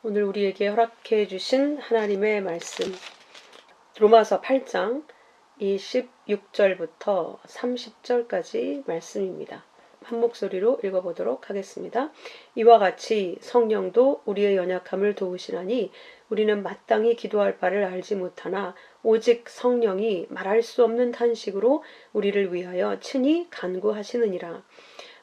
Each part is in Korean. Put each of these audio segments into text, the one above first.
오늘 우리에게 허락해 주신 하나님의 말씀, 로마서 8장 26절부터 30절까지 말씀입니다. 한 목소리로 읽어보도록 하겠습니다. 이와 같이 성령도 우리의 연약함을 도우시나니 우리는 마땅히 기도할 바를 알지 못하나 오직 성령이 말할 수 없는 탄식으로 우리를 위하여 친히 간구하시느니라.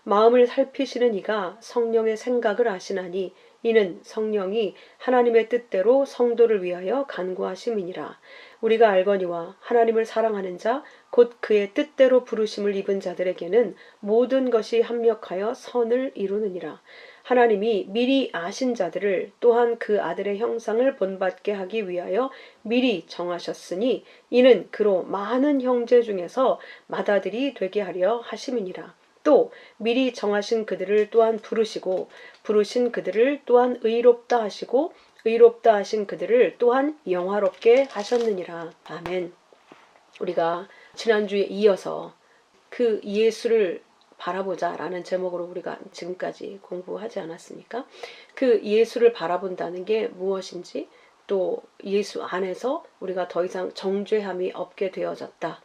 마음을 살피시는 이가 성령의 생각을 아시나니 이는 성령이 하나님의 뜻대로 성도를 위하여 간구하심이니라. 우리가 알거니와 하나님을 사랑하는 자 곧 그의 뜻대로 부르심을 입은 자들에게는 모든 것이 합력하여 선을 이루느니라. 하나님이 미리 아신 자들을 또한 그 아들의 형상을 본받게 하기 위하여 미리 정하셨으니 이는 그로 많은 형제 중에서 맏아들이 되게 하려 하심이니라. 또 미리 정하신 그들을 또한 부르시고 부르신 그들을 또한 의롭다 하시고 의롭다 하신 그들을 또한 영화롭게 하셨느니라. 아멘. 우리가 지난주에 이어서 그 예수를 바라보자 라는 제목으로 우리가 지금까지 공부하지 않았습니까? 그 예수를 바라본다는 게 무엇인지, 또 예수 안에서 우리가 더 이상 정죄함이 없게 되어졌다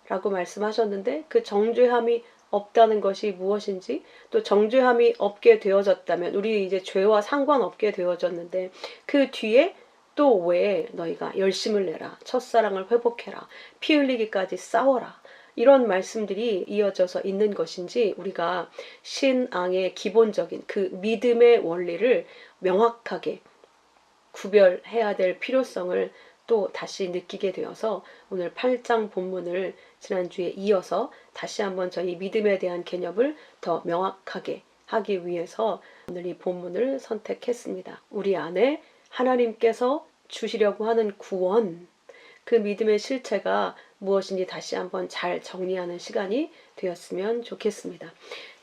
라고 말씀하셨는데, 그 정죄함이 없다는 것이 무엇인지, 또 정죄함이 없게 되어졌다면 우리 이제 죄와 상관없게 되어졌는데 그 뒤에 또 왜 너희가 열심을 내라, 첫사랑을 회복해라, 피 흘리기까지 싸워라, 이런 말씀들이 이어져서 있는 것인지, 우리가 신앙의 기본적인 그 믿음의 원리를 명확하게 구별해야 될 필요성을 또 다시 느끼게 되어서 오늘 8장 본문을 지난주에 이어서 다시 한번 저희 믿음에 대한 개념을 더 명확하게 하기 위해서 오늘 이 본문을 선택했습니다. 우리 안에 하나님께서 주시려고 하는 구원, 그 믿음의 실체가 무엇인지 다시 한번 잘 정리하는 시간이 되었으면 좋겠습니다.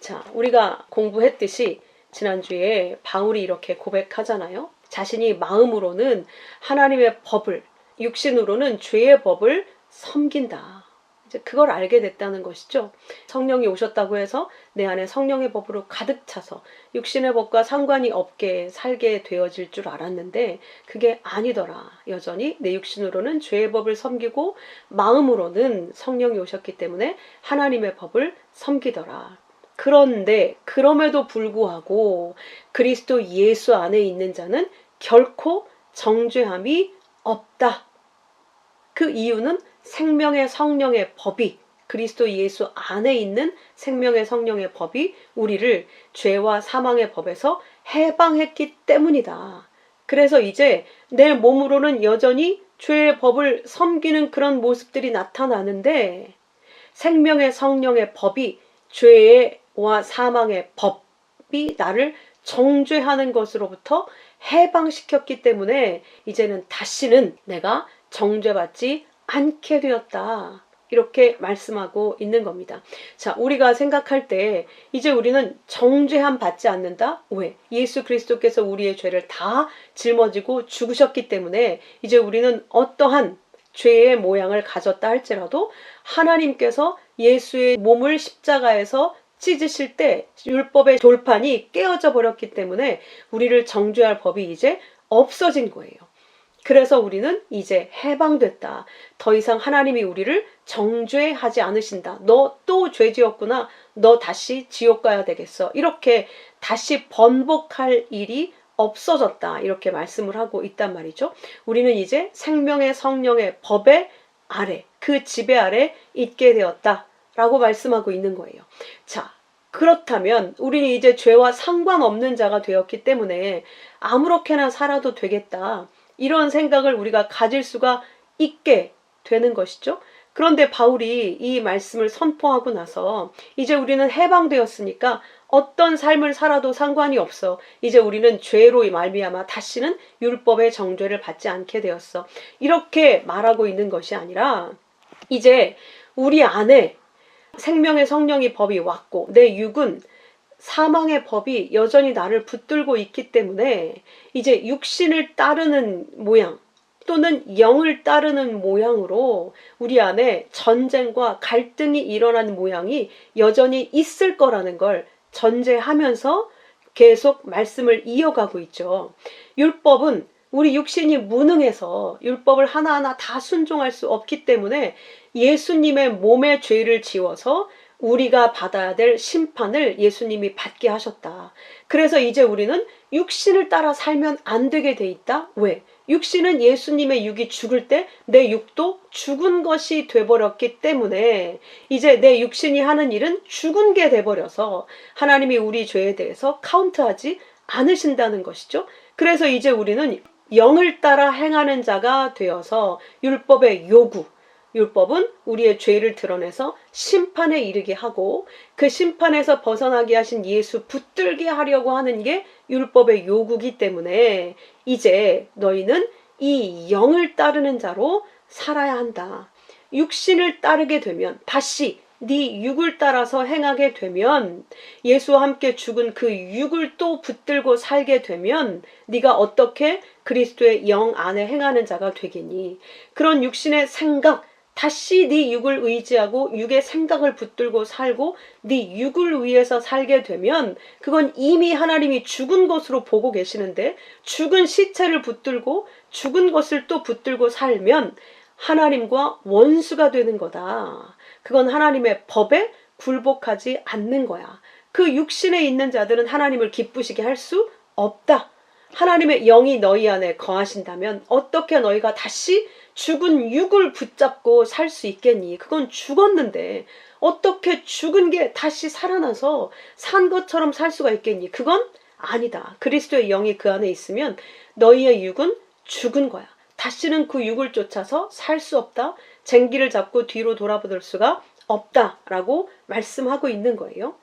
자, 우리가 공부했듯이 지난주에 바울이 이렇게 고백하잖아요. 자신이 마음으로는 하나님의 법을, 육신으로는 죄의 법을 섬긴다. 이제 그걸 알게 됐다는 것이죠. 성령이 오셨다고 해서 내 안에 성령의 법으로 가득 차서 육신의 법과 상관이 없게 살게 되어질 줄 알았는데 그게 아니더라. 여전히 내 육신으로는 죄의 법을 섬기고 마음으로는 성령이 오셨기 때문에 하나님의 법을 섬기더라. 그런데 그럼에도 불구하고 그리스도 예수 안에 있는 자는 결코 정죄함이 없다. 그 이유는 생명의 성령의 법이, 그리스도 예수 안에 있는 생명의 성령의 법이 우리를 죄와 사망의 법에서 해방했기 때문이다. 그래서 이제 내 몸으로는 여전히 죄의 법을 섬기는 그런 모습들이 나타나는데 생명의 성령의 법이, 죄와 사망의 법이 나를 정죄하는 것으로부터 해방시켰기 때문에 이제는 다시는 내가 정죄받지 않게 되었다. 이렇게 말씀하고 있는 겁니다. 자, 우리가 생각할 때 이제 우리는 정죄함 받지 않는다? 왜? 예수 그리스도께서 우리의 죄를 다 짊어지고 죽으셨기 때문에 이제 우리는 어떠한 죄의 모양을 가졌다 할지라도 하나님께서 예수의 몸을 십자가에서 찢으실 때 율법의 돌판이 깨어져 버렸기 때문에 우리를 정죄할 법이 이제 없어진 거예요. 그래서 우리는 이제 해방됐다. 더 이상 하나님이 우리를 정죄하지 않으신다. 너 또 죄 지었구나. 너 다시 지옥 가야 되겠어. 이렇게 다시 번복할 일이 없어졌다. 이렇게 말씀을 하고 있단 말이죠. 우리는 이제 생명의 성령의 법의 아래, 그 지배 아래 있게 되었다. 라고 말씀하고 있는 거예요. 자, 그렇다면 우리는 이제 죄와 상관없는 자가 되었기 때문에 아무렇게나 살아도 되겠다. 이런 생각을 우리가 가질 수가 있게 되는 것이죠. 그런데 바울이 이 말씀을 선포하고 나서 이제 우리는 해방되었으니까 어떤 삶을 살아도 상관이 없어. 이제 우리는 죄로 말미암아 다시는 율법의 정죄를 받지 않게 되었어. 이렇게 말하고 있는 것이 아니라 이제 우리 안에 생명의 성령의 법이 왔고 내 육은 사망의 법이 여전히 나를 붙들고 있기 때문에 이제 육신을 따르는 모양 또는 영을 따르는 모양으로 우리 안에 전쟁과 갈등이 일어나는 모양이 여전히 있을 거라는 걸 전제하면서 계속 말씀을 이어가고 있죠. 율법은 우리 육신이 무능해서 율법을 하나하나 다 순종할 수 없기 때문에 예수님의 몸의 죄를 지워서 우리가 받아야 될 심판을 예수님이 받게 하셨다. 그래서 이제 우리는 육신을 따라 살면 안 되게 돼 있다. 왜? 육신은 예수님의 육이 죽을 때 내 육도 죽은 것이 돼버렸기 때문에 이제 내 육신이 하는 일은 죽은 게 돼버려서 하나님이 우리 죄에 대해서 카운트하지 않으신다는 것이죠. 그래서 이제 우리는 영을 따라 행하는 자가 되어서 율법의 요구, 율법은 우리의 죄를 드러내서 심판에 이르게 하고 그 심판에서 벗어나게 하신 예수 붙들게 하려고 하는 게 율법의 요구이기 때문에 이제 너희는 이 영을 따르는 자로 살아야 한다. 육신을 따르게 되면 다시 네 육을 따라서 행하게 되면 예수와 함께 죽은 그 육을 또 붙들고 살게 되면 네가 어떻게 그리스도의 영 안에 행하는 자가 되겠니? 그런 육신의 생각 다시 네 육을 의지하고 육의 생각을 붙들고 살고 네 육을 위해서 살게 되면 그건 이미 하나님이 죽은 것으로 보고 계시는데 죽은 시체를 붙들고 죽은 것을 또 붙들고 살면 하나님과 원수가 되는 거다. 그건 하나님의 법에 굴복하지 않는 거야. 그 육신에 있는 자들은 하나님을 기쁘시게 할 수 없다. 하나님의 영이 너희 안에 거하신다면 어떻게 너희가 다시 죽은 육을 붙잡고 살 수 있겠니? 그건 죽었는데 어떻게 죽은 게 다시 살아나서 산 것처럼 살 수가 있겠니? 그건 아니다. 그리스도의 영이 그 안에 있으면 너희의 육은 죽은 거야. 다시는 그 육을 쫓아서 살 수 없다. 쟁기를 잡고 뒤로 돌아볼 수가 없다라고 말씀하고 있는 거예요.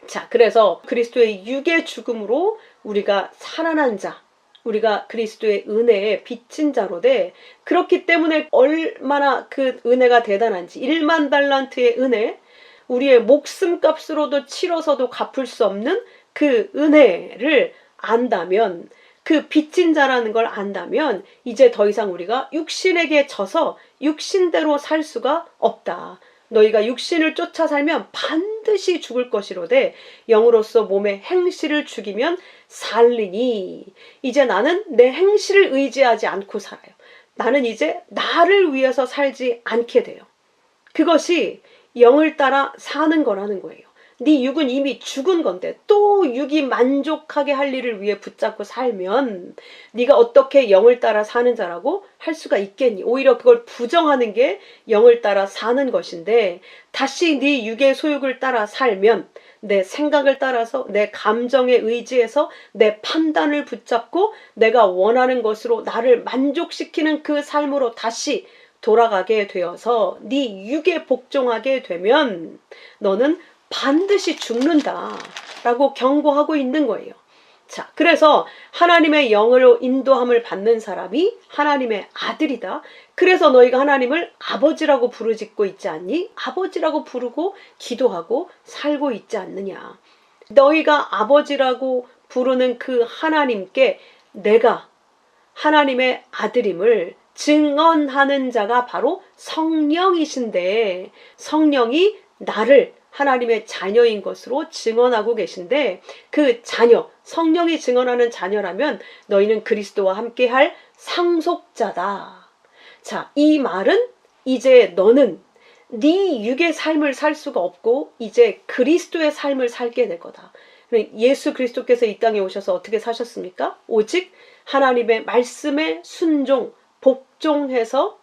자, 그래서 그리스도의 육의 죽음으로 우리가 살아난 자, 우리가 그리스도의 은혜에 빚진 자로 돼. 그렇기 때문에 얼마나 그 은혜가 대단한지 1만 달란트의 은혜, 우리의 목숨값으로도 치러서도 갚을 수 없는 그 은혜를 안다면, 그 빚진 자라는 걸 안다면 이제 더 이상 우리가 육신에게 져서 육신대로 살 수가 없다. 너희가 육신을 쫓아 살면 반드시 죽을 것이로되 영으로서 몸의 행실을 죽이면 살리니. 이제 나는 내 행실을 의지하지 않고 살아요. 나는 이제 나를 위해서 살지 않게 돼요. 그것이 영을 따라 사는 거라는 거예요. 네 육은 이미 죽은 건데 또 육이 만족하게 할 일을 위해 붙잡고 살면 네가 어떻게 영을 따라 사는 자라고 할 수가 있겠니? 오히려 그걸 부정하는 게 영을 따라 사는 것인데 다시 네 육의 소욕을 따라 살면 내 생각을 따라서 내 감정에 의지해서 내 판단을 붙잡고 내가 원하는 것으로 나를 만족시키는 그 삶으로 다시 돌아가게 되어서 네 육에 복종하게 되면 너는 반드시 죽는다라고 경고하고 있는 거예요. 자, 그래서 하나님의 영으로 인도함을 받는 사람이 하나님의 아들이다. 그래서 너희가 하나님을 아버지라고 부르짖고 있지 않니? 아버지라고 부르고 기도하고 살고 있지 않느냐. 너희가 아버지라고 부르는 그 하나님께 내가 하나님의 아들임을 증언하는 자가 바로 성령이신데 성령이 나를 하나님의 자녀인 것으로 증언하고 계신데 그 자녀, 성령이 증언하는 자녀라면 너희는 그리스도와 함께할 상속자다. 자, 이 말은 이제 너는 네 육의 삶을 살 수가 없고 이제 그리스도의 삶을 살게 될 거다. 예수 그리스도께서 이 땅에 오셔서 어떻게 사셨습니까? 오직 하나님의 말씀에 순종, 복종해서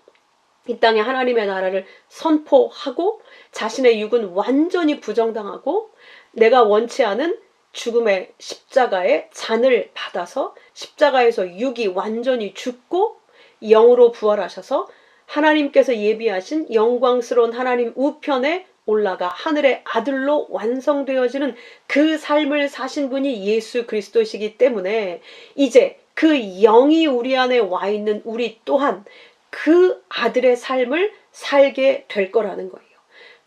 이 땅에 하나님의 나라를 선포하고 자신의 육은 완전히 부정당하고 내가 원치 않은 죽음의 십자가의 잔을 받아서 십자가에서 육이 완전히 죽고 영으로 부활하셔서 하나님께서 예비하신 영광스러운 하나님 우편에 올라가 하늘의 아들로 완성되어지는 그 삶을 사신 분이 예수 그리스도시기 때문에 이제 그 영이 우리 안에 와 있는 우리 또한 그 아들의 삶을 살게 될 거라는 거예요.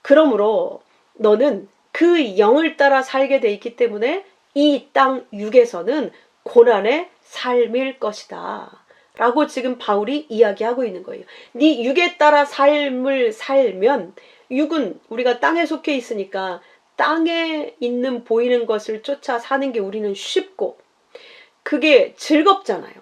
그러므로 너는 그 영을 따라 살게 돼 있기 때문에 이 땅 육에서는 고난의 삶일 것이다. 라고 지금 바울이 이야기하고 있는 거예요. 네 육에 따라 삶을 살면 육은 우리가 땅에 속해 있으니까 땅에 있는 보이는 것을 쫓아 사는 게 우리는 쉽고 그게 즐겁잖아요.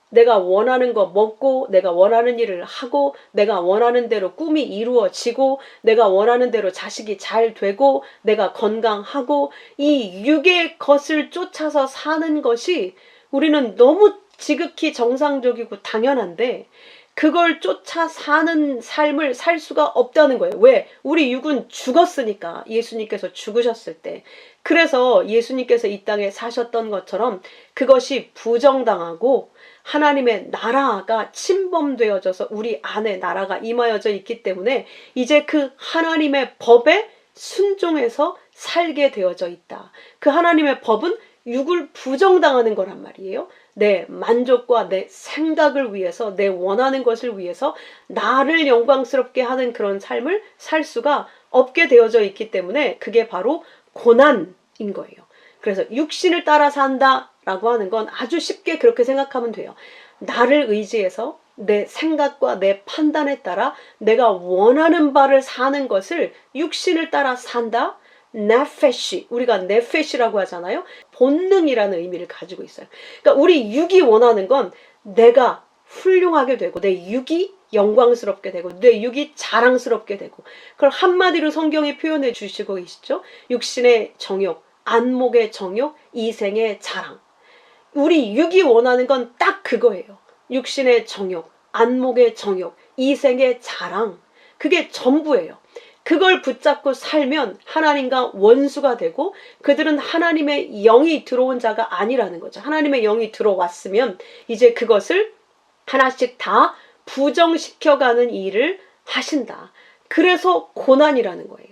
내가 원하는 거 먹고 내가 원하는 일을 하고 내가 원하는 대로 꿈이 이루어지고 내가 원하는 대로 자식이 잘 되고 내가 건강하고 이 육의 것을 쫓아서 사는 것이 우리는 너무 지극히 정상적이고 당연한데 그걸 쫓아 사는 삶을 살 수가 없다는 거예요. 왜? 우리 육은 죽었으니까. 예수님께서 죽으셨을 때. 그래서 예수님께서 이 땅에 사셨던 것처럼 그것이 부정당하고 하나님의 나라가 침범되어져서 우리 안에 나라가 임하여져 있기 때문에 이제 그 하나님의 법에 순종해서 살게 되어져 있다. 그 하나님의 법은 육을 부정당하는 거란 말이에요. 내 만족과 내 생각을 위해서 내 원하는 것을 위해서 나를 영광스럽게 하는 그런 삶을 살 수가 없게 되어져 있기 때문에 그게 바로 고난인 거예요. 그래서 육신을 따라 산다라고 하는 건 아주 쉽게 그렇게 생각하면 돼요. 나를 의지해서 내 생각과 내 판단에 따라 내가 원하는 바를 사는 것을 육신을 따라 산다. 네페시, 우리가 네페시라고 하잖아요. 본능이라는 의미를 가지고 있어요. 그러니까 우리 육이 원하는 건 내가 훌륭하게 되고 내 육이 영광스럽게 되고 내 육이 자랑스럽게 되고 그걸 한마디로 성경이 표현해 주시고 계시죠. 육신의 정욕, 안목의 정욕, 이생의 자랑. 우리 육이 원하는 건 딱 그거예요. 육신의 정욕, 안목의 정욕, 이생의 자랑. 그게 전부예요. 그걸 붙잡고 살면 하나님과 원수가 되고 그들은 하나님의 영이 들어온 자가 아니라는 거죠. 하나님의 영이 들어왔으면 이제 그것을 하나씩 다 부정시켜가는 일을 하신다. 그래서 고난이라는 거예요.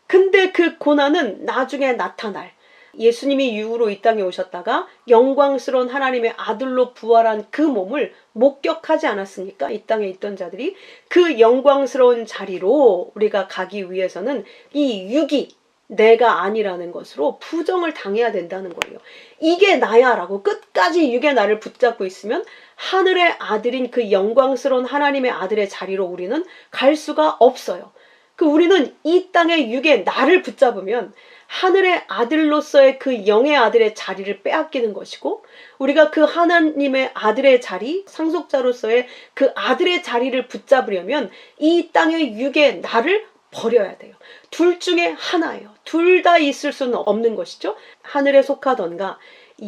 근데 그 고난은 나중에 나타날 예수님이 육으로 이 땅에 오셨다가 영광스러운 하나님의 아들로 부활한 그 몸을 목격하지 않았습니까? 이 땅에 있던 자들이 그 영광스러운 자리로 우리가 가기 위해서는 이 육이 내가 아니라는 것으로 부정을 당해야 된다는 거예요. 이게 나야 라고 끝까지 육의 나를 붙잡고 있으면 하늘의 아들인 그 영광스러운 하나님의 아들의 자리로 우리는 갈 수가 없어요. 우리는 이 땅의 육의 나를 붙잡으면 하늘의 아들로서의 그 영의 아들의 자리를 빼앗기는 것이고 우리가 그 하나님의 아들의 자리, 상속자로서의 그 아들의 자리를 붙잡으려면 이 땅의 육의 나를 버려야 돼요. 둘 중에 하나예요. 둘 다 있을 수는 없는 것이죠. 하늘에 속하던가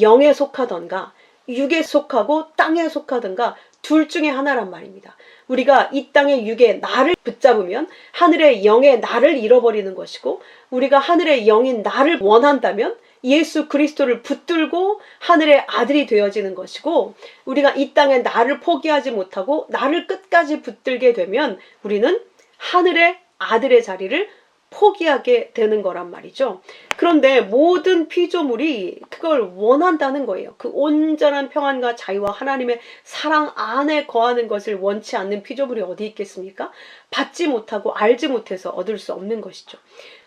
영에 속하던가 육에 속하고 땅에 속하던가 둘 중에 하나란 말입니다. 우리가 이 땅의 육의 나를 붙잡으면 하늘의 영의 나를 잃어버리는 것이고 우리가 하늘의 영인 나를 원한다면 예수 그리스도를 붙들고 하늘의 아들이 되어지는 것이고 우리가 이 땅의 나를 포기하지 못하고 나를 끝까지 붙들게 되면 우리는 하늘의 아들의 자리를 포기하게 되는 거란 말이죠. 그런데 모든 피조물이 그걸 원한다는 거예요. 그 온전한 평안과 자유와 하나님의 사랑 안에 거하는 것을 원치 않는 피조물이 어디 있겠습니까? 받지 못하고 알지 못해서 얻을 수 없는 것이죠.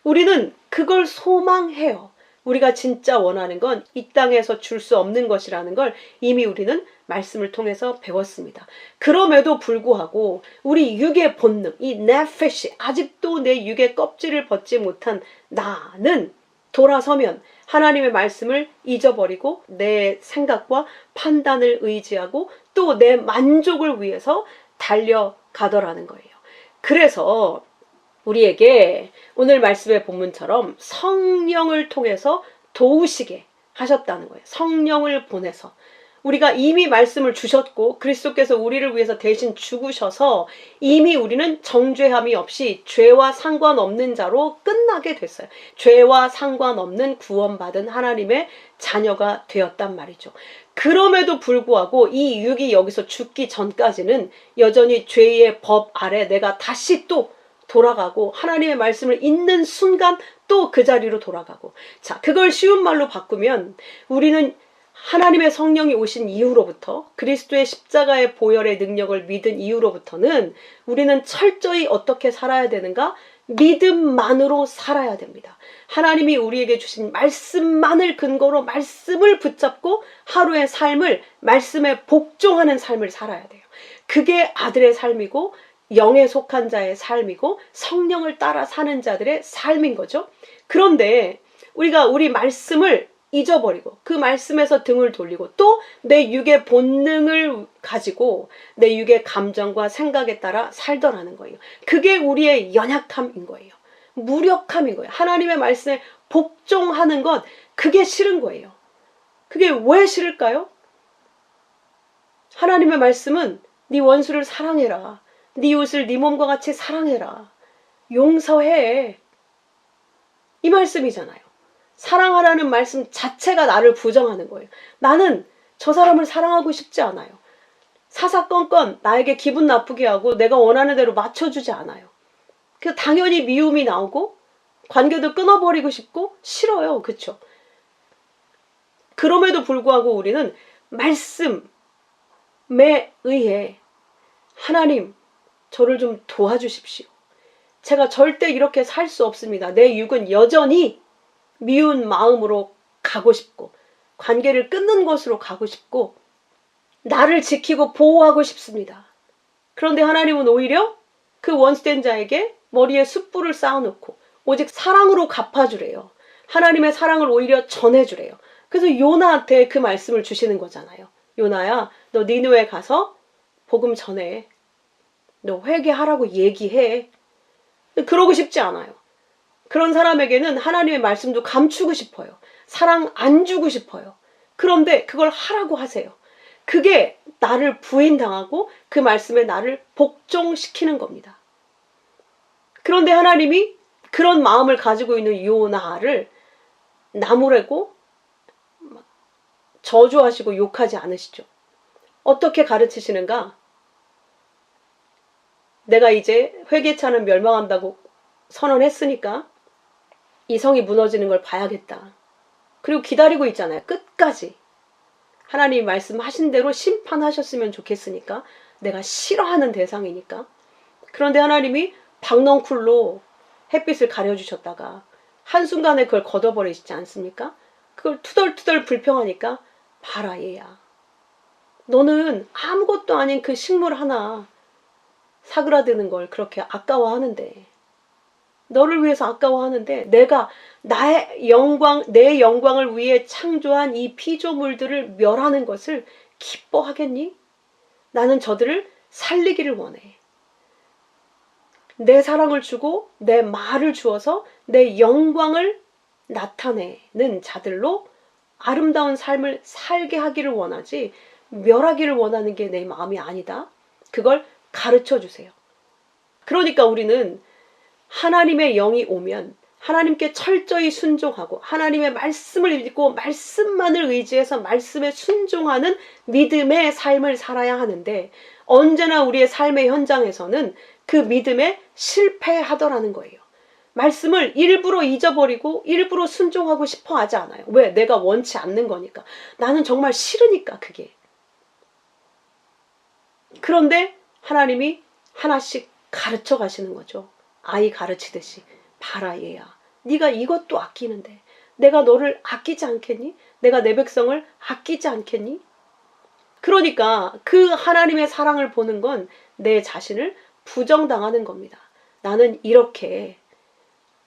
우리는 그걸 소망해요. 우리가 진짜 원하는 건 이 땅에서 줄 수 없는 것이라는 걸 이미 우리는 말씀을 통해서 배웠습니다. 그럼에도 불구하고 우리 육의 본능, 이 네페시, 아직도 내 육의 껍질을 벗지 못한 나는 돌아서면 하나님의 말씀을 잊어버리고 내 생각과 판단을 의지하고 또 내 만족을 위해서 달려가더라는 거예요. 그래서 우리에게 오늘 말씀의 본문처럼 성령을 통해서 도우시게 하셨다는 거예요. 성령을 보내서. 우리가 이미 말씀을 주셨고 그리스도께서 우리를 위해서 대신 죽으셔서 이미 우리는 정죄함이 없이 죄와 상관없는 자로 끝나게 됐어요. 죄와 상관없는 구원받은 하나님의 자녀가 되었단 말이죠. 그럼에도 불구하고 이 육이 여기서 죽기 전까지는 여전히 죄의 법 아래 내가 다시 또 돌아가고 하나님의 말씀을 읽는 순간 또 그 자리로 돌아가고 자, 그걸 쉬운 말로 바꾸면 우리는 하나님의 성령이 오신 이후로부터 그리스도의 십자가의 보혈의 능력을 믿은 이후로부터는 우리는 철저히 어떻게 살아야 되는가? 믿음만으로 살아야 됩니다. 하나님이 우리에게 주신 말씀만을 근거로 말씀을 붙잡고 하루의 삶을 말씀에 복종하는 삶을 살아야 돼요. 그게 아들의 삶이고 영에 속한 자의 삶이고 성령을 따라 사는 자들의 삶인 거죠. 그런데 우리가 우리 말씀을 잊어버리고 그 말씀에서 등을 돌리고 또 내 육의 본능을 가지고 내 육의 감정과 생각에 따라 살더라는 거예요. 그게 우리의 연약함인 거예요. 무력함인 거예요. 하나님의 말씀에 복종하는 것, 그게 싫은 거예요. 그게 왜 싫을까요? 하나님의 말씀은 네 원수를 사랑해라. 네 이웃을 네 몸과 같이 사랑해라. 용서해. 이 말씀이잖아요. 사랑하라는 말씀 자체가 나를 부정하는 거예요. 나는 저 사람을 사랑하고 싶지 않아요. 사사건건 나에게 기분 나쁘게 하고 내가 원하는 대로 맞춰주지 않아요. 그래서 당연히 미움이 나오고 관계도 끊어버리고 싶고 싫어요. 그렇죠? 그럼에도 불구하고 우리는 말씀에 의해 하나님, 저를 좀 도와주십시오. 제가 절대 이렇게 살 수 없습니다. 내 육은 여전히 미운 마음으로 가고 싶고 관계를 끊는 것으로 가고 싶고 나를 지키고 보호하고 싶습니다. 그런데 하나님은 오히려 그 원수된 자에게 머리에 숯불을 쌓아놓고 오직 사랑으로 갚아주래요. 하나님의 사랑을 오히려 전해주래요. 그래서 요나한테 그 말씀을 주시는 거잖아요. 요나야, 너 니느웨 가서 복음 전해. 너 회개하라고 얘기해. 그러고 싶지 않아요. 그런 사람에게는 하나님의 말씀도 감추고 싶어요. 사랑 안 주고 싶어요. 그런데 그걸 하라고 하세요. 그게 나를 부인당하고 그 말씀에 나를 복종시키는 겁니다. 그런데 하나님이 그런 마음을 가지고 있는 요나를 나무래고 저주하시고 욕하지 않으시죠. 어떻게 가르치시는가? 내가 이제 회개차는 멸망한다고 선언했으니까 이 성이 무너지는 걸 봐야겠다. 그리고 기다리고 있잖아요. 끝까지. 하나님이 말씀하신 대로 심판하셨으면 좋겠으니까. 내가 싫어하는 대상이니까. 그런데 하나님이 박넝쿨로 햇빛을 가려주셨다가 한순간에 그걸 걷어버리시지 않습니까? 그걸 투덜투덜 불평하니까 봐라 얘야. 너는 아무것도 아닌 그 식물 하나 사그라드는 걸 그렇게 아까워하는데 너를 위해서 아까워하는데 내가 나의 영광, 내 영광을 위해 창조한 이 피조물들을 멸하는 것을 기뻐하겠니? 나는 저들을 살리기를 원해. 내 사랑을 주고 내 말을 주어서 내 영광을 나타내는 자들로 아름다운 삶을 살게 하기를 원하지 멸하기를 원하는 게 내 마음이 아니다. 그걸 가르쳐 주세요. 그러니까 우리는 하나님의 영이 오면 하나님께 철저히 순종하고 하나님의 말씀을 믿고 말씀만을 의지해서 말씀에 순종하는 믿음의 삶을 살아야 하는데 언제나 우리의 삶의 현장에서는 그 믿음에 실패하더라는 거예요. 말씀을 일부러 잊어버리고 일부러 순종하고 싶어 하지 않아요. 왜? 내가 원치 않는 거니까. 나는 정말 싫으니까 그게. 그런데 하나님이 하나씩 가르쳐 가시는 거죠. 아이 가르치듯이. 봐라 얘야. 네가 이것도 아끼는데 내가 너를 아끼지 않겠니? 내가 내 백성을 아끼지 않겠니? 그러니까 그 하나님의 사랑을 보는 건 내 자신을 부정당하는 겁니다. 나는 이렇게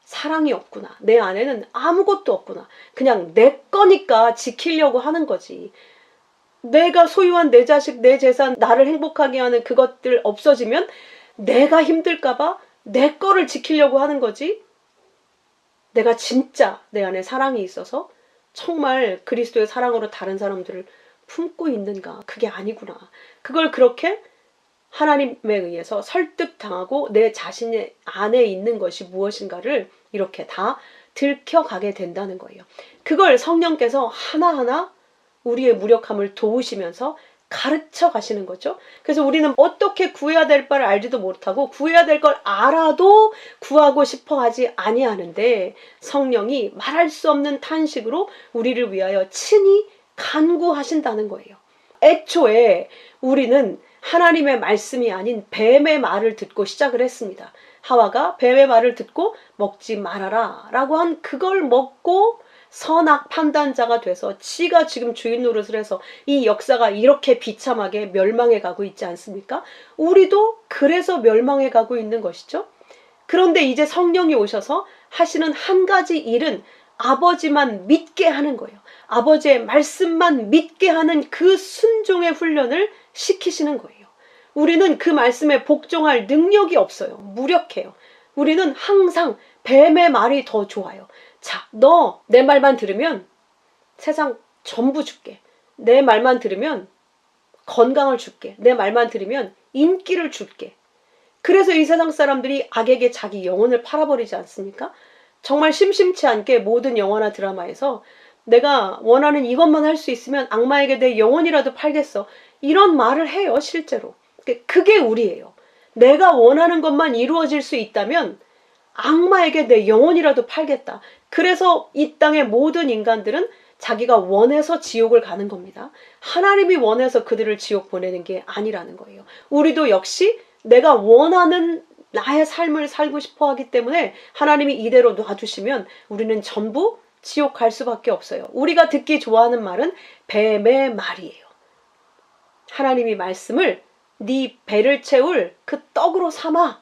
사랑이 없구나. 내 안에는 아무것도 없구나. 그냥 내 거니까 지키려고 하는 거지. 내가 소유한 내 자식, 내 재산, 나를 행복하게 하는 그것들 없어지면 내가 힘들까봐 내 거를 지키려고 하는 거지. 내가 진짜 내 안에 사랑이 있어서 정말 그리스도의 사랑으로 다른 사람들을 품고 있는가? 그게 아니구나. 그걸 그렇게 하나님에 의해서 설득당하고 내 자신 안에 있는 것이 무엇인가를 이렇게 다 들켜가게 된다는 거예요. 그걸 성령께서 하나하나 우리의 무력함을 도우시면서 가르쳐 가시는 거죠. 그래서 우리는 어떻게 구해야 될 바를 알지도 못하고 구해야 될 걸 알아도 구하고 싶어 하지 아니하는데 성령이 말할 수 없는 탄식으로 우리를 위하여 친히 간구하신다는 거예요. 애초에 우리는 하나님의 말씀이 아닌 뱀의 말을 듣고 시작을 했습니다. 하와가 뱀의 말을 듣고 먹지 말아라 라고 한 그걸 먹고 선악 판단자가 돼서 지가 지금 주인 노릇을 해서 이 역사가 이렇게 비참하게 멸망해 가고 있지 않습니까? 우리도 그래서 멸망해 가고 있는 것이죠. 그런데 이제 성령이 오셔서 하시는 한 가지 일은 아버지만 믿게 하는 거예요. 아버지의 말씀만 믿게 하는 그 순종의 훈련을 시키시는 거예요. 우리는 그 말씀에 복종할 능력이 없어요. 무력해요. 우리는 항상 뱀의 말이 더 좋아요. 자, 너 내 말만 들으면 세상 전부 줄게. 내 말만 들으면 건강을 줄게. 내 말만 들으면 인기를 줄게. 그래서 이 세상 사람들이 악에게 자기 영혼을 팔아버리지 않습니까? 정말 심심치 않게 모든 영화나 드라마에서 내가 원하는 이것만 할 수 있으면 악마에게 내 영혼이라도 팔겠어. 이런 말을 해요, 실제로. 그게 우리예요. 내가 원하는 것만 이루어질 수 있다면 악마에게 내 영혼이라도 팔겠다. 그래서 이 땅의 모든 인간들은 자기가 원해서 지옥을 가는 겁니다. 하나님이 원해서 그들을 지옥 보내는 게 아니라는 거예요. 우리도 역시 내가 원하는 나의 삶을 살고 싶어 하기 때문에 하나님이 이대로 놔두시면 우리는 전부 지옥 갈 수밖에 없어요. 우리가 듣기 좋아하는 말은 뱀의 말이에요. 하나님이 말씀을 네 배를 채울 그 떡으로 삼아.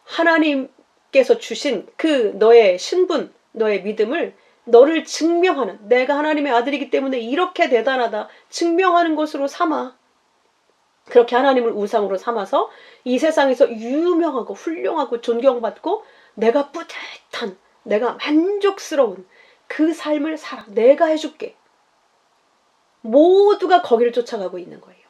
하나님께서 주신 그 너의 신분, 너의 믿음을 너를 증명하는, 내가 하나님의 아들이기 때문에 이렇게 대단하다 증명하는 것으로 삼아. 그렇게 하나님을 우상으로 삼아서 이 세상에서 유명하고 훌륭하고 존경받고 내가 뿌듯한, 내가 만족스러운 그 삶을 살아. 내가 해줄게. 모두가 거기를 쫓아가고 있는 거예요.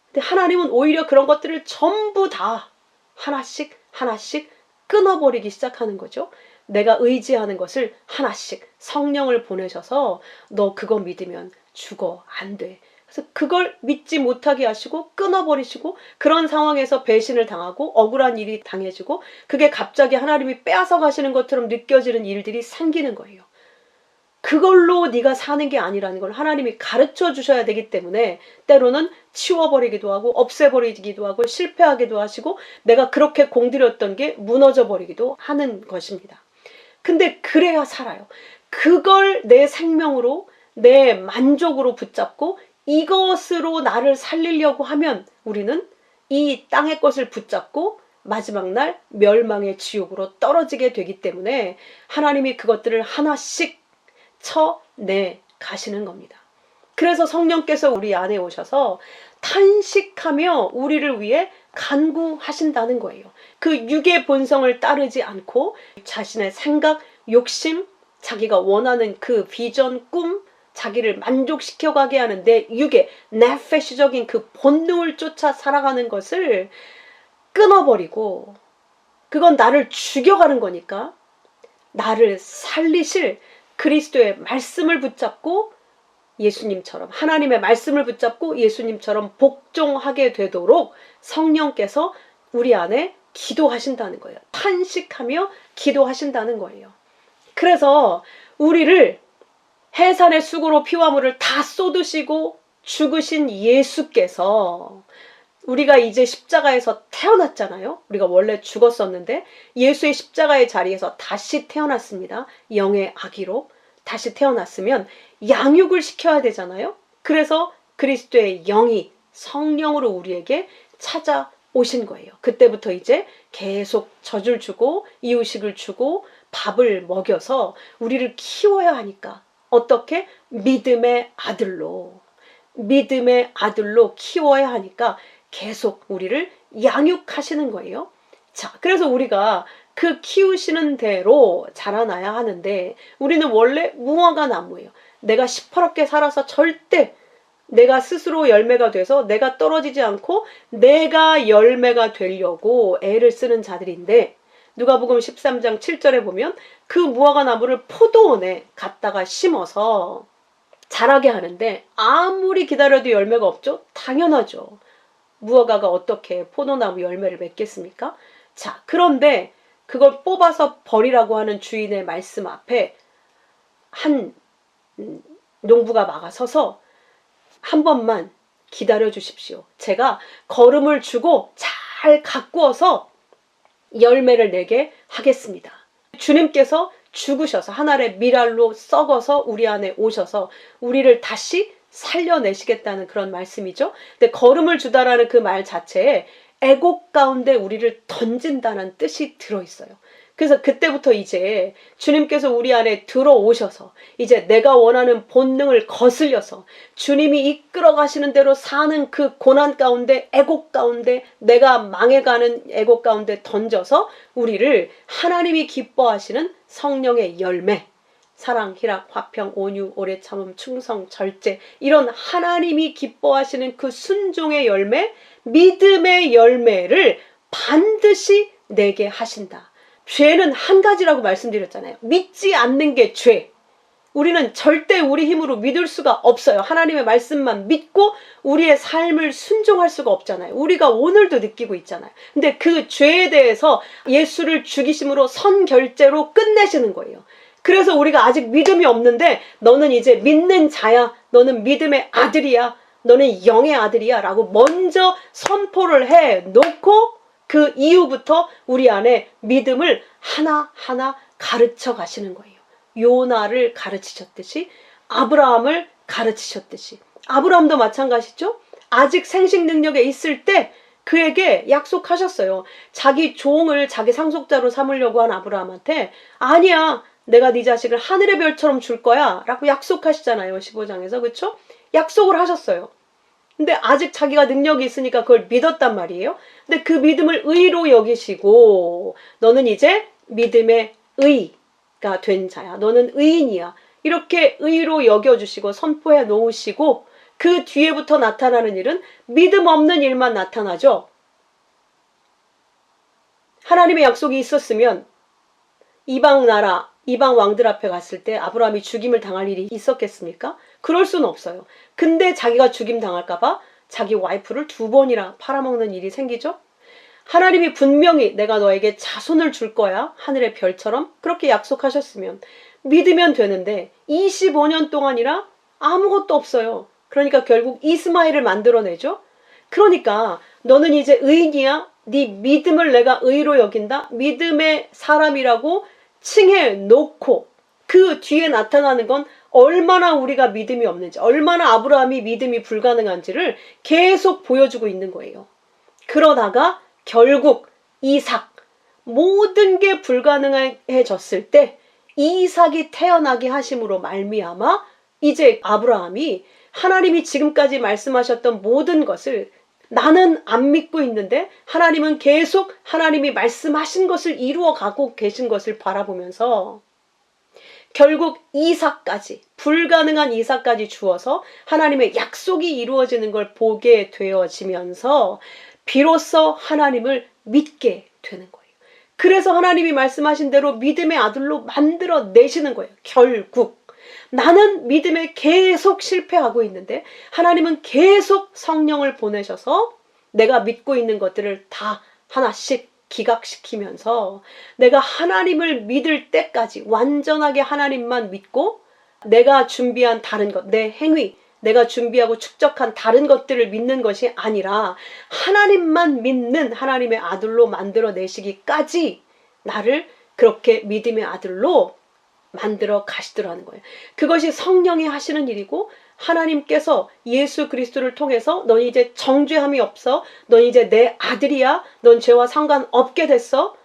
근데 하나님은 오히려 그런 것들을 전부 다 하나씩 하나씩 끊어버리기 시작하는 거죠. 내가 의지하는 것을 하나씩 성령을 보내셔서 너 그거 믿으면 죽어. 안 돼. 그래서 그걸 믿지 못하게 하시고 끊어버리시고 그런 상황에서 배신을 당하고 억울한 일이 당해지고 그게 갑자기 하나님이 빼앗아 가시는 것처럼 느껴지는 일들이 생기는 거예요. 그걸로 네가 사는 게 아니라는 걸 하나님이 가르쳐 주셔야 되기 때문에 때로는 치워버리기도 하고 없애버리기도 하고 실패하기도 하시고 내가 그렇게 공들였던 게 무너져 버리기도 하는 것입니다. 근데 그래야 살아요. 그걸 내 생명으로 내 만족으로 붙잡고 이것으로 나를 살리려고 하면 우리는 이 땅의 것을 붙잡고 마지막 날 멸망의 지옥으로 떨어지게 되기 때문에 하나님이 그것들을 하나씩 쳐내 가시는 겁니다. 그래서 성령께서 우리 안에 오셔서 탄식하며 우리를 위해 간구하신다는 거예요. 그 육의 본성을 따르지 않고 자신의 생각, 욕심, 자기가 원하는 그 비전, 꿈, 자기를 만족시켜가게 하는 내 육의 네페시적인 그 본능을 쫓아 살아가는 것을 끊어버리고 그건 나를 죽여가는 거니까 나를 살리실 그리스도의 말씀을 붙잡고 예수님처럼 하나님의 말씀을 붙잡고 예수님처럼 복종하게 되도록 성령께서 우리 안에 기도하신다는 거예요. 탄식하며 기도하신다는 거예요. 그래서 우리를 해산의 수고로 피와 물을 다 쏟으시고 죽으신 예수께서 우리가 이제 십자가에서 태어났잖아요. 우리가 원래 죽었었는데 예수의 십자가의 자리에서 다시 태어났습니다. 영의 아기로 다시 태어났으면 양육을 시켜야 되잖아요. 그래서 그리스도의 영이 성령으로 우리에게 찾아오신 거예요. 그때부터 이제 계속 젖을 주고 이유식을 주고 밥을 먹여서 우리를 키워야 하니까 어떻게? 믿음의 아들로 키워야 하니까 계속 우리를 양육하시는 거예요. 자, 그래서 우리가 그 키우시는 대로 자라나야 하는데 우리는 원래 무화과 나무예요. 내가 시퍼렇게 살아서 절대 내가 스스로 열매가 돼서 내가 떨어지지 않고 내가 열매가 되려고 애를 쓰는 자들인데 누가복음 13장 7절에 보면 그 무화과 나무를 포도원에 갖다가 심어서 자라게 하는데 아무리 기다려도 열매가 없죠? 당연하죠. 무화과가 어떻게 포도나무 열매를 맺겠습니까? 자, 그런데 그걸 뽑아서 버리라고 하는 주인의 말씀 앞에 한 농부가 막아서서 한 번만 기다려 주십시오. 제가 거름을 주고 잘 가꾸어서 열매를 내게 하겠습니다. 주님께서 죽으셔서 하늘의 미랄로 썩어서 우리 안에 오셔서 우리를 다시 살려내시겠다는 그런 말씀이죠. 근데 걸음을 주다라는 그 말 자체에 애곡 가운데 우리를 던진다는 뜻이 들어있어요. 그래서 그때부터 이제 주님께서 우리 안에 들어오셔서 이제 내가 원하는 본능을 거슬려서 주님이 이끌어 가시는 대로 사는 그 고난 가운데, 애곡 가운데, 내가 망해가는 애곡 가운데 던져서 우리를 하나님이 기뻐하시는 성령의 열매, 사랑, 희락, 화평, 온유, 오래 참음, 충성, 절제, 이런 하나님이 기뻐하시는 그 순종의 열매, 믿음의 열매를 반드시 내게 하신다. 죄는 한 가지라고 말씀드렸잖아요. 믿지 않는 게 죄. 우리는 절대 우리 힘으로 믿을 수가 없어요. 하나님의 말씀만 믿고 우리의 삶을 순종할 수가 없잖아요. 우리가 오늘도 느끼고 있잖아요. 근데 그 죄에 대해서 예수를 죽이심으로 선결제로 끝내시는 거예요. 그래서 우리가 아직 믿음이 없는데 너는 이제 믿는 자야. 너는 믿음의 아들이야. 너는 영의 아들이야. 라고 먼저 선포를 해 놓고 그 이후부터 우리 안에 믿음을 하나하나 가르쳐 가시는 거예요. 요나를 가르치셨듯이, 아브라함을 가르치셨듯이. 아브라함도 마찬가지죠. 아직 생식 능력에 있을 때 그에게 약속하셨어요. 자기 종을 자기 상속자로 삼으려고 한 아브라함한테 아니야, 내가 네 자식을 하늘의 별처럼 줄 거야 라고 약속하시잖아요. 15장에서. 그렇죠? 약속을 하셨어요. 근데 아직 자기가 능력이 있으니까 그걸 믿었단 말이에요. 근데 그 믿음을 의로 여기시고 너는 이제 믿음의 의가 된 자야. 너는 의인이야. 이렇게 의로 여겨주시고 선포해 놓으시고 그 뒤에부터 나타나는 일은 믿음 없는 일만 나타나죠. 하나님의 약속이 있었으면 이방 나라, 이방 왕들 앞에 갔을 때 아브라함이 죽임을 당할 일이 있었겠습니까? 그럴 수는 없어요. 근데 자기가 죽임 당할까봐 자기 와이프를 2번이나 팔아먹는 일이 생기죠? 하나님이 분명히 내가 너에게 자손을 줄 거야. 하늘의 별처럼. 그렇게 약속하셨으면 믿으면 되는데 25년 동안이라 아무것도 없어요. 그러니까 결국 이스마엘을 만들어내죠. 그러니까 너는 이제 의인이야. 네 믿음을 내가 의로 여긴다. 믿음의 사람이라고 칭해 놓고 그 뒤에 나타나는 건 얼마나 우리가 믿음이 없는지, 얼마나 아브라함이 믿음이 불가능한지를 계속 보여주고 있는 거예요. 그러다가 결국 이삭, 모든 게 불가능해졌을 때 이삭이 태어나게 하심으로 말미암아 이제 아브라함이 하나님이 지금까지 말씀하셨던 모든 것을 나는 안 믿고 있는데 하나님은 계속 하나님이 말씀하신 것을 이루어 가고 계신 것을 바라보면서 결국 이삭까지, 불가능한 이삭까지 주어서 하나님의 약속이 이루어지는 걸 보게 되어지면서 비로소 하나님을 믿게 되는 거예요. 그래서 하나님이 말씀하신 대로 믿음의 아들로 만들어내시는 거예요. 결국 나는 믿음에 계속 실패하고 있는데 하나님은 계속 성령을 보내셔서 내가 믿고 있는 것들을 다 하나씩 기각시키면서 내가 하나님을 믿을 때까지 완전하게 하나님만 믿고 내가 준비한 다른 것, 내 행위, 내가 준비하고 축적한 다른 것들을 믿는 것이 아니라 하나님만 믿는 하나님의 아들로 만들어내시기까지 나를 그렇게 믿음의 아들로 만들어 가시더라는 거예요. 그것이 성령이 하시는 일이고 하나님께서 예수 그리스도를 통해서 넌 이제 정죄함이 없어. 넌 이제 내 아들이야. 넌 죄와 상관없게 됐어.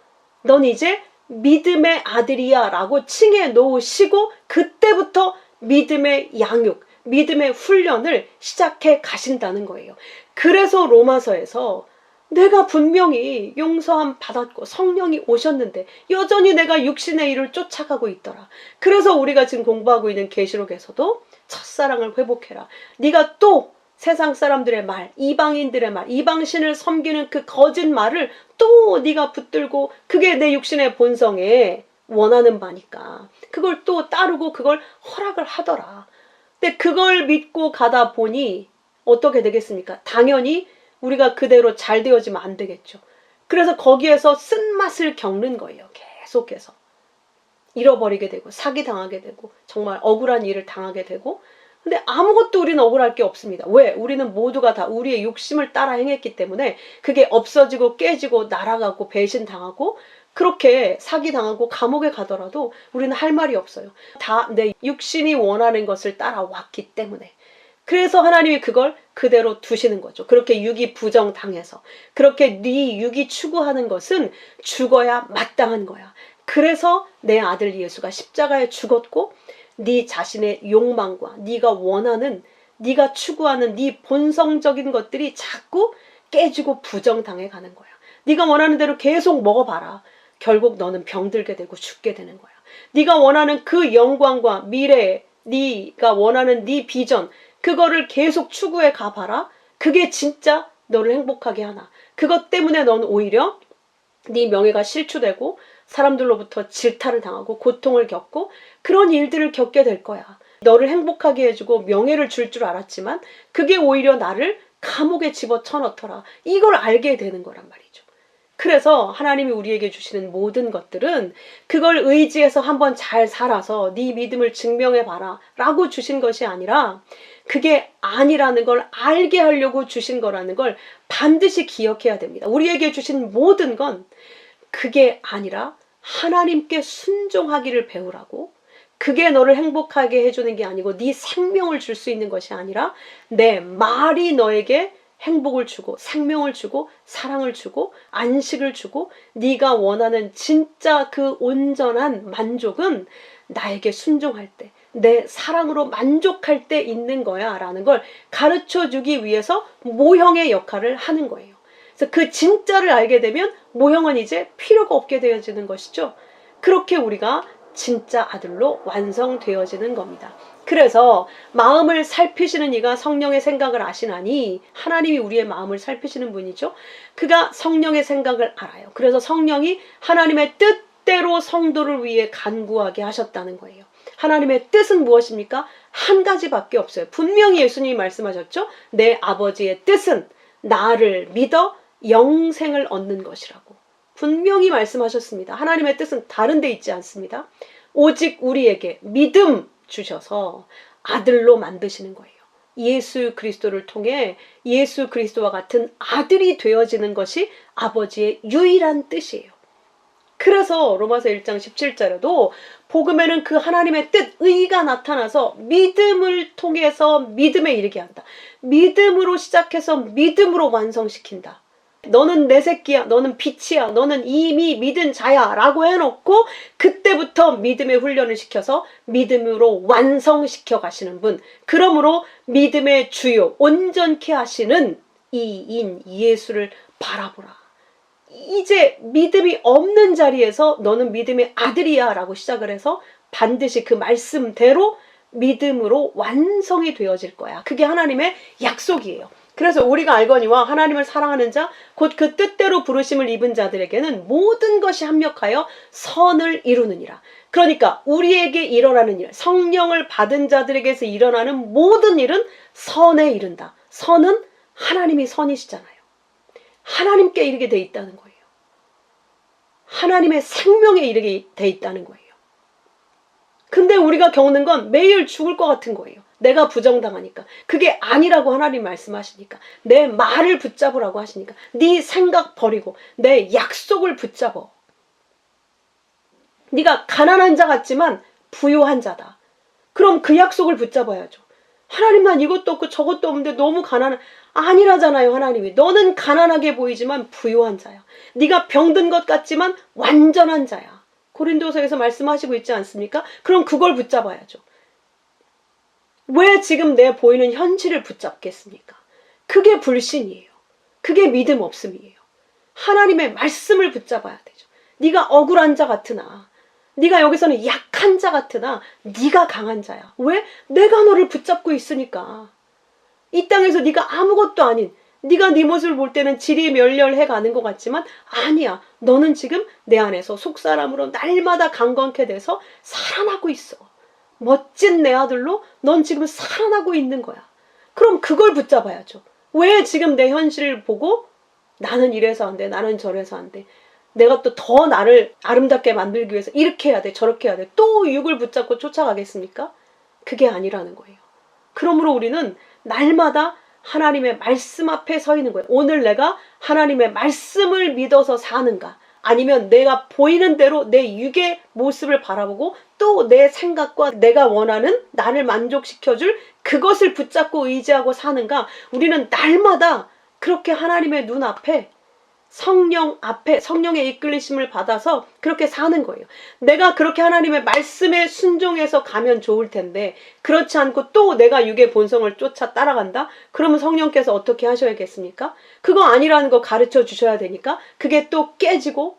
넌 이제 믿음의 아들이야 라고 칭해 놓으시고 그때부터 믿음의 양육, 믿음의 훈련을 시작해 가신다는 거예요. 그래서 로마서에서 내가 분명히 용서함 받았고 성령이 오셨는데 여전히 내가 육신의 일을 쫓아가고 있더라. 그래서 우리가 지금 공부하고 있는 계시록에서도 첫사랑을 회복해라. 네가 또 세상 사람들의 말, 이방인들의 말, 이방신을 섬기는 그 거짓말을 또 네가 붙들고 그게 내 육신의 본성에 원하는 바니까 그걸 또 따르고 그걸 허락을 하더라. 근데 그걸 믿고 가다 보니 어떻게 되겠습니까? 당연히 우리가 그대로 잘 되어지면 안 되겠죠. 그래서 거기에서 쓴맛을 겪는 거예요. 계속해서. 잃어버리게 되고 사기당하게 되고 정말 억울한 일을 당하게 되고 근데 아무것도 우리는 억울할 게 없습니다. 왜? 우리는 모두가 다 우리의 욕심을 따라 행했기 때문에 그게 없어지고 깨지고 날아가고 배신당하고 그렇게 사기당하고 감옥에 가더라도 우리는 할 말이 없어요. 다 내 육신이 원하는 것을 따라왔기 때문에. 그래서 하나님이 그걸 그대로 두시는 거죠. 그렇게 육이 부정당해서. 그렇게 네 육이 추구하는 것은 죽어야 마땅한 거야. 그래서 내 아들 예수가 십자가에 죽었고 네 자신의 욕망과 네가 원하는, 네가 추구하는 네 본성적인 것들이 자꾸 깨지고 부정당해 가는 거야. 네가 원하는 대로 계속 먹어봐라. 결국 너는 병들게 되고 죽게 되는 거야. 네가 원하는 그 영광과 미래, 네가 원하는 네 비전, 그거를 계속 추구해 가봐라. 그게 진짜 너를 행복하게 하나. 그것 때문에 넌 오히려 네 명예가 실추되고 사람들로부터 질타를 당하고 고통을 겪고 그런 일들을 겪게 될 거야. 너를 행복하게 해주고 명예를 줄 줄 알았지만 그게 오히려 나를 감옥에 집어쳐넣더라. 이걸 알게 되는 거란 말이죠. 그래서 하나님이 우리에게 주시는 모든 것들은 그걸 의지해서 한번 잘 살아서 네 믿음을 증명해봐라 라고 주신 것이 아니라 그게 아니라는 걸 알게 하려고 주신 거라는 걸 반드시 기억해야 됩니다. 우리에게 주신 모든 건 그게 아니라 하나님께 순종하기를 배우라고, 그게 너를 행복하게 해주는 게 아니고 네 생명을 줄 수 있는 것이 아니라 내 말이 너에게 행복을 주고 생명을 주고 사랑을 주고 안식을 주고 네가 원하는 진짜 그 온전한 만족은 나에게 순종할 때, 내 사랑으로 만족할 때 있는 거야 라는 걸 가르쳐 주기 위해서 모형의 역할을 하는 거예요. 그래서 그 진짜를 알게 되면 모형은 이제 필요가 없게 되어지는 것이죠. 그렇게 우리가 진짜 아들로 완성되어지는 겁니다. 그래서 마음을 살피시는 이가 성령의 생각을 아시나니, 하나님이 우리의 마음을 살피시는 분이죠. 그가 성령의 생각을 알아요. 그래서 성령이 하나님의 뜻대로 성도를 위해 간구하게 하셨다는 거예요. 하나님의 뜻은 무엇입니까? 한 가지밖에 없어요. 분명히 예수님이 말씀하셨죠. 내 아버지의 뜻은 나를 믿어 영생을 얻는 것이라고 분명히 말씀하셨습니다. 하나님의 뜻은 다른 데 있지 않습니다. 오직 우리에게 믿음 주셔서 아들로 만드시는 거예요. 예수 그리스도를 통해 예수 그리스도와 같은 아들이 되어지는 것이 아버지의 유일한 뜻이에요. 그래서 로마서 1장 17절에도 복음에는 그 하나님의 뜻, 의가 나타나서 믿음을 통해서 믿음에 이르게 한다. 믿음으로 시작해서 믿음으로 완성시킨다. 너는 내 새끼야, 너는 빛이야, 너는 이미 믿은 자야 라고 해놓고 그때부터 믿음의 훈련을 시켜서 믿음으로 완성시켜 가시는 분, 그러므로 믿음의 주요 온전케 하시는 이인 예수를 바라보라. 이제 믿음이 없는 자리에서 너는 믿음의 아들이야 라고 시작을 해서 반드시 그 말씀대로 믿음으로 완성이 되어질 거야. 그게 하나님의 약속이에요. 그래서 우리가 알거니와 하나님을 사랑하는 자, 곧 그 뜻대로 부르심을 입은 자들에게는 모든 것이 합력하여 선을 이루느니라. 그러니까 우리에게 일어나는 일, 성령을 받은 자들에게서 일어나는 모든 일은 선에 이른다. 선은 하나님이 선이시잖아요. 하나님께 이르게 돼 있다는 거예요. 하나님의 생명에 이르게 돼 있다는 거예요. 근데 우리가 겪는 건 매일 죽을 것 같은 거예요. 내가 부정당하니까. 그게 아니라고 하나님 말씀하시니까. 내 말을 붙잡으라고 하시니까. 네 생각 버리고 내 약속을 붙잡어. 네가 가난한 자 같지만 부유한 자다. 그럼 그 약속을 붙잡아야죠. 하나님 난 이것도 없고 저것도 없는데 너무 가난한, 아니라잖아요. 하나님이 너는 가난하게 보이지만 부유한 자야. 네가 병든 것 같지만 완전한 자야. 고린도서에서 말씀하시고 있지 않습니까? 그럼 그걸 붙잡아야죠. 왜 지금 내 보이는 현실을 붙잡겠습니까? 그게 불신이에요. 그게 믿음 없음이에요. 하나님의 말씀을 붙잡아야 되죠. 네가 억울한 자 같으나, 네가 여기서는 약한 자 같으나 네가 강한 자야. 왜? 내가 너를 붙잡고 있으니까. 이 땅에서 네가 아무것도 아닌, 네가 네 모습을 볼 때는 지리멸렬해 가는 것 같지만 아니야. 너는 지금 내 안에서 속사람으로 날마다 강건케 돼서 살아나고 있어. 멋진 내 아들로 넌 지금 살아나고 있는 거야. 그럼 그걸 붙잡아야죠. 왜 지금 내 현실을 보고 나는 이래서 안 돼, 나는 저래서 안 돼, 내가 또 더 나를 아름답게 만들기 위해서 이렇게 해야 돼, 저렇게 해야 돼, 또 육을 붙잡고 쫓아가겠습니까? 그게 아니라는 거예요. 그러므로 우리는 날마다 하나님의 말씀 앞에 서 있는 거예요. 오늘 내가 하나님의 말씀을 믿어서 사는가, 아니면 내가 보이는 대로 내 육의 모습을 바라보고 또 내 생각과 내가 원하는 나를 만족시켜줄 그것을 붙잡고 의지하고 사는가? 우리는 날마다 그렇게 하나님의 눈앞에 성령 앞에 성령의 이끌리심을 받아서 그렇게 사는 거예요. 내가 그렇게 하나님의 말씀에 순종해서 가면 좋을 텐데 그렇지 않고 또 내가 육의 본성을 쫓아 따라간다? 그러면 성령께서 어떻게 하셔야겠습니까? 그거 아니라는 거 가르쳐 주셔야 되니까 그게 또 깨지고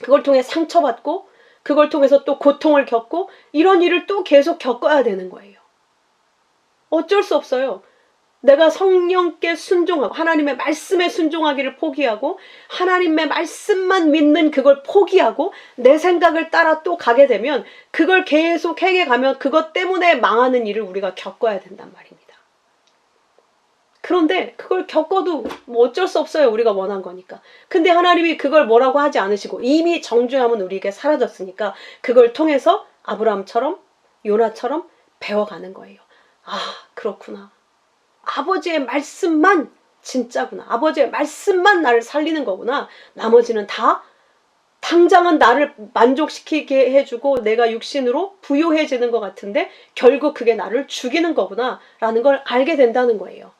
그걸 통해 상처받고 그걸 통해서 또 고통을 겪고 이런 일을 또 계속 겪어야 되는 거예요. 어쩔 수 없어요. 내가 성령께 순종하고 하나님의 말씀에 순종하기를 포기하고 하나님의 말씀만 믿는 그걸 포기하고 내 생각을 따라 또 가게 되면 그걸 계속 해가면 그것 때문에 망하는 일을 우리가 겪어야 된단 말입니다. 그런데 그걸 겪어도 뭐 어쩔 수 없어요. 우리가 원한 거니까. 근데 하나님이 그걸 뭐라고 하지 않으시고 이미 정죄함은 우리에게 사라졌으니까 그걸 통해서 아브라함처럼 요나처럼 배워가는 거예요. 아, 그렇구나. 아버지의 말씀만 진짜구나. 아버지의 말씀만 나를 살리는 거구나. 나머지는 다 당장은 나를 만족시키게 해주고 내가 육신으로 부유해지는 것 같은데 결국 그게 나를 죽이는 거구나 라는 걸 알게 된다는 거예요.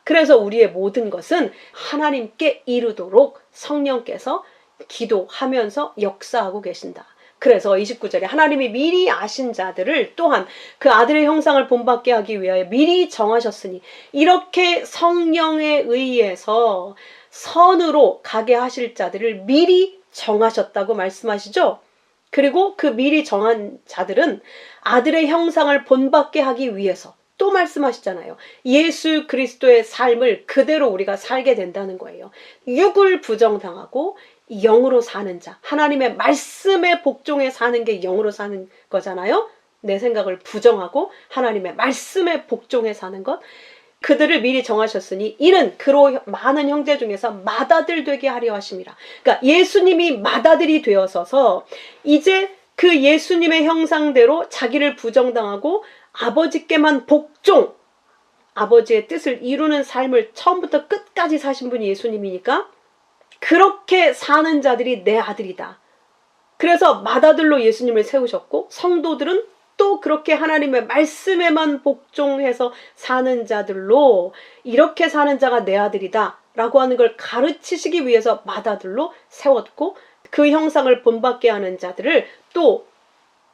그래서 우리의 모든 것은 하나님께 이르도록 성령께서 기도하면서 역사하고 계신다. 그래서 29절에 하나님이 미리 아신 자들을 또한 그 아들의 형상을 본받게 하기 위하여 미리 정하셨으니 이렇게 성령에 의해서 선으로 가게 하실 자들을 미리 정하셨다고 말씀하시죠. 그리고 그 미리 정한 자들은 아들의 형상을 본받게 하기 위해서 또 말씀하시잖아요. 예수 그리스도의 삶을 그대로 우리가 살게 된다는 거예요. 육을 부정당하고 영으로 사는 자, 하나님의 말씀에 복종해 사는 게 영으로 사는 거잖아요. 내 생각을 부정하고 하나님의 말씀에 복종해 사는 것, 그들을 미리 정하셨으니 이는 그로 많은 형제 중에서 맏아들 되게 하려 하심이라. 그러니까 예수님이 맏아들이 되어서서 이제 그 예수님의 형상대로 자기를 부정당하고 아버지께만 복종, 아버지의 뜻을 이루는 삶을 처음부터 끝까지 사신 분이 예수님이니까 그렇게 사는 자들이 내 아들이다. 그래서 맏아들로 예수님을 세우셨고 성도들은 또 그렇게 하나님의 말씀에만 복종해서 사는 자들로 이렇게 사는 자가 내 아들이다 라고 하는 걸 가르치시기 위해서 맏아들로 세웠고 그 형상을 본받게 하는 자들을 또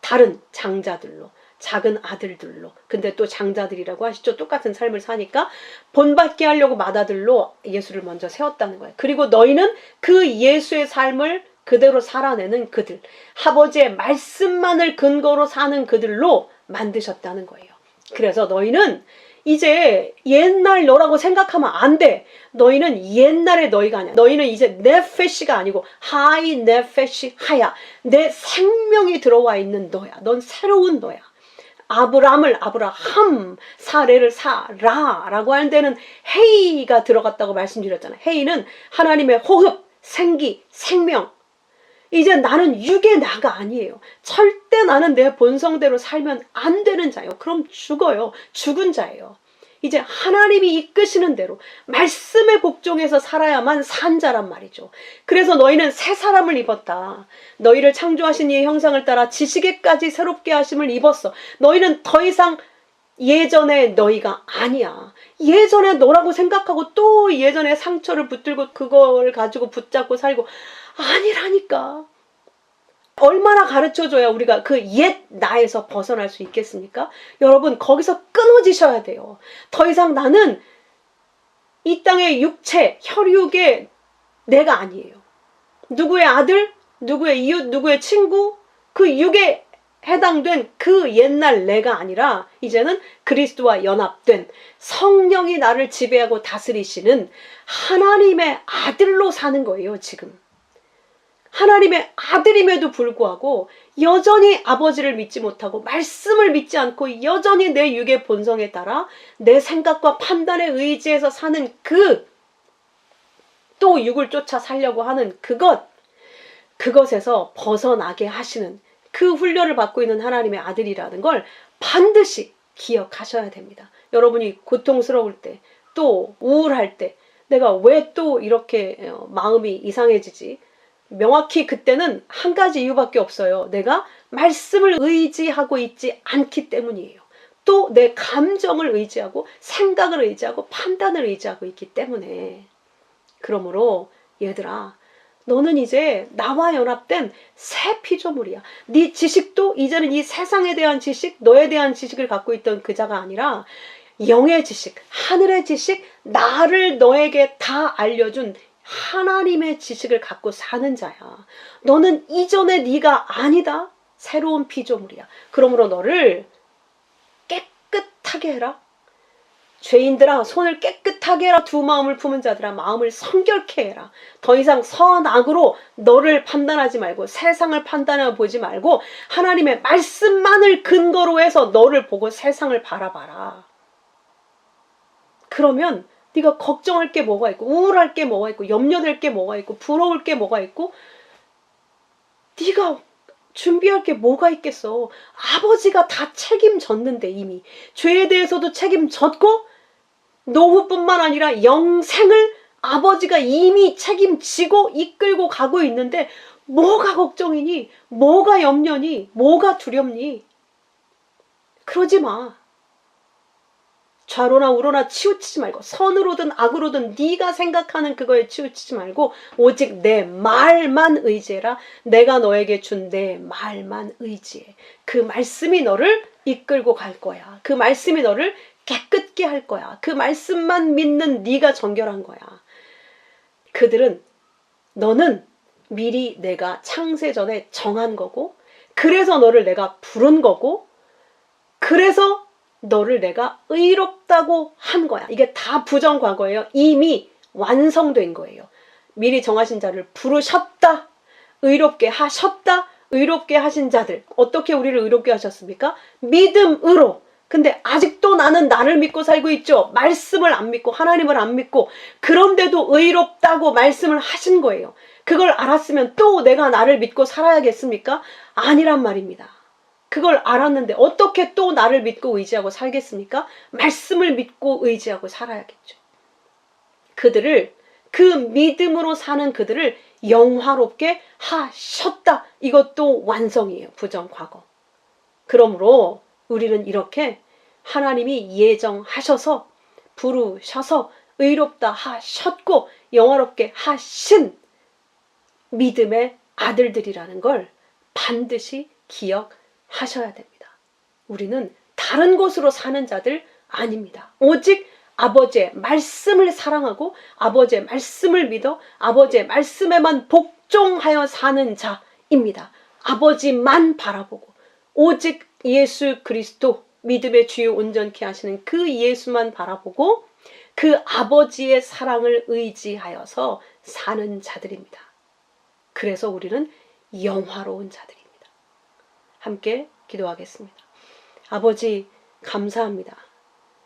다른 장자들로 작은 아들들로 근데 또 장자들이라고 하시죠. 똑같은 삶을 사니까 본받게 하려고 맏아들로 예수를 먼저 세웠다는 거예요. 그리고 너희는 그 예수의 삶을 그대로 살아내는 그들, 아버지의 말씀만을 근거로 사는 그들로 만드셨다는 거예요. 그래서 너희는 이제 옛날 너라고 생각하면 안 돼. 너희는 옛날의 너희가 아니야. 너희는 이제 네페시가 아니고 하이 네페시 하야. 내 생명이 들어와 있는 너야. 넌 새로운 너야. 아브라함을 아브라함, 사레를 사라라고 하는 데는 헤이가 들어갔다고 말씀드렸잖아요. 헤이는 하나님의 호흡, 생기, 생명. 이제 나는 육의 나가 아니에요. 절대 나는 내 본성대로 살면 안 되는 자예요. 그럼 죽어요. 죽은 자예요. 이제 하나님이 이끄시는 대로 말씀에 복종해서 살아야만 산 자란 말이죠. 그래서 너희는 새 사람을 입었다. 너희를 창조하신 이의 형상을 따라 지식에까지 새롭게 하심을 입었어. 너희는 더 이상 예전의 너희가 아니야. 예전의 너라고 생각하고 또 예전의 상처를 붙들고 그걸 가지고 붙잡고 살고 아니라니까. 얼마나 가르쳐줘야 우리가 그 옛 나에서 벗어날 수 있겠습니까? 여러분 거기서 끊어지셔야 돼요. 더 이상 나는 이 땅의 육체, 혈육의 내가 아니에요. 누구의 아들, 누구의 이웃, 누구의 친구, 그 육에 해당된 그 옛날 내가 아니라 이제는 그리스도와 연합된 성령이 나를 지배하고 다스리시는 하나님의 아들로 사는 거예요, 지금. 하나님의 아들임에도 불구하고 여전히 아버지를 믿지 못하고 말씀을 믿지 않고 여전히 내 육의 본성에 따라 내 생각과 판단에 의지해서 사는 또 육을 쫓아 살려고 하는 그것에서 벗어나게 하시는 그 훈련을 받고 있는 하나님의 아들이라는 걸 반드시 기억하셔야 됩니다. 여러분이 고통스러울 때, 또 우울할 때 내가 왜 또 이렇게 마음이 이상해지지? 명확히 그때는 한 가지 이유밖에 없어요. 내가 말씀을 의지하고 있지 않기 때문이에요. 또 내 감정을 의지하고 생각을 의지하고 판단을 의지하고 있기 때문에. 그러므로 얘들아, 너는 이제 나와 연합된 새 피조물이야. 네 지식도 이제는 이 세상에 대한 지식, 너에 대한 지식을 갖고 있던 그 자가 아니라 영의 지식, 하늘의 지식, 나를 너에게 다 알려준 하나님의 지식을 갖고 사는 자야. 너는 이전의 네가 아니다. 새로운 피조물이야. 그러므로 너를 깨끗하게 해라. 죄인들아, 손을 깨끗하게 해라. 두 마음을 품은 자들아, 마음을 성결케 해라. 더 이상 선악으로 너를 판단하지 말고, 세상을 판단해 보지 말고, 하나님의 말씀만을 근거로 해서 너를 보고 세상을 바라봐라. 그러면 네가 걱정할 게 뭐가 있고, 우울할 게 뭐가 있고, 염려될 게 뭐가 있고, 부러울 게 뭐가 있고, 네가 준비할 게 뭐가 있겠어. 아버지가 다 책임졌는데, 이미 죄에 대해서도 책임졌고 노후뿐만 아니라 영생을 아버지가 이미 책임지고 이끌고 가고 있는데 뭐가 걱정이니? 뭐가 염려니? 뭐가 두렵니? 그러지 마. 좌로나 우로나 치우치지 말고, 선으로든 악으로든 네가 생각하는 그거에 치우치지 말고 오직 내 말만 의지해라. 내가 너에게 준 내 말만 의지해. 그 말씀이 너를 이끌고 갈 거야. 그 말씀이 너를 깨끗게 할 거야. 그 말씀만 믿는 네가 정결한 거야. 너는 미리 내가 창세전에 정한 거고, 그래서 너를 내가 부른 거고, 그래서 너를 내가 의롭다고 한 거야. 이게 다 부정과거예요. 이미 완성된 거예요. 미리 정하신 자를 부르셨다. 의롭게 하셨다. 의롭게 하신 자들. 어떻게 우리를 의롭게 하셨습니까? 믿음으로. 근데 아직도 나는 나를 믿고 살고 있죠. 말씀을 안 믿고 하나님을 안 믿고, 그런데도 의롭다고 말씀을 하신 거예요. 그걸 알았으면 또 내가 나를 믿고 살아야겠습니까? 아니란 말입니다. 그걸 알았는데 어떻게 또 나를 믿고 의지하고 살겠습니까? 말씀을 믿고 의지하고 살아야겠죠. 그 믿음으로 사는 그들을 영화롭게 하셨다. 이것도 완성이에요. 부정과거. 그러므로 우리는 이렇게 하나님이 예정하셔서 부르셔서 의롭다 하셨고 영화롭게 하신 믿음의 아들들이라는 걸 반드시 기억하셔야 됩니다. 우리는 다른 곳으로 사는 자들 아닙니다. 오직 아버지의 말씀을 사랑하고 아버지의 말씀을 믿어 아버지의 말씀에만 복종하여 사는 자입니다. 아버지만 바라보고 오직 예수 그리스도, 믿음의 주요 온전케 하시는 그 예수만 바라보고 그 아버지의 사랑을 의지하여서 사는 자들입니다. 그래서 우리는 영화로운 자들입니다. 함께 기도하겠습니다. 아버지, 감사합니다.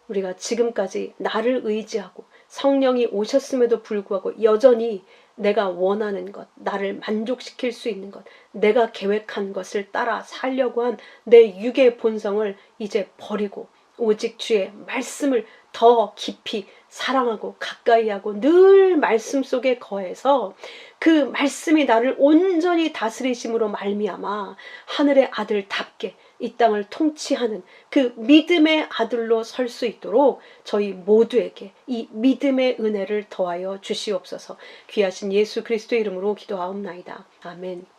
우리가 지금까지 나를 의지하고 성령이 오셨음에도 불구하고 여전히 내가 원하는 것, 나를 만족시킬 수 있는 것, 내가 계획한 것을 따라 살려고 한 내 육의 본성을 이제 버리고 오직 주의 말씀을 더 깊이 사랑하고 가까이 하고 늘 말씀 속에 거해서 그 말씀이 나를 온전히 다스리심으로 말미암아 하늘의 아들답게 이 땅을 통치하는 그 믿음의 아들로 설 수 있도록 저희 모두에게 이 믿음의 은혜를 더하여 주시옵소서. 귀하신 예수 그리스도의 이름으로 기도하옵나이다. 아멘.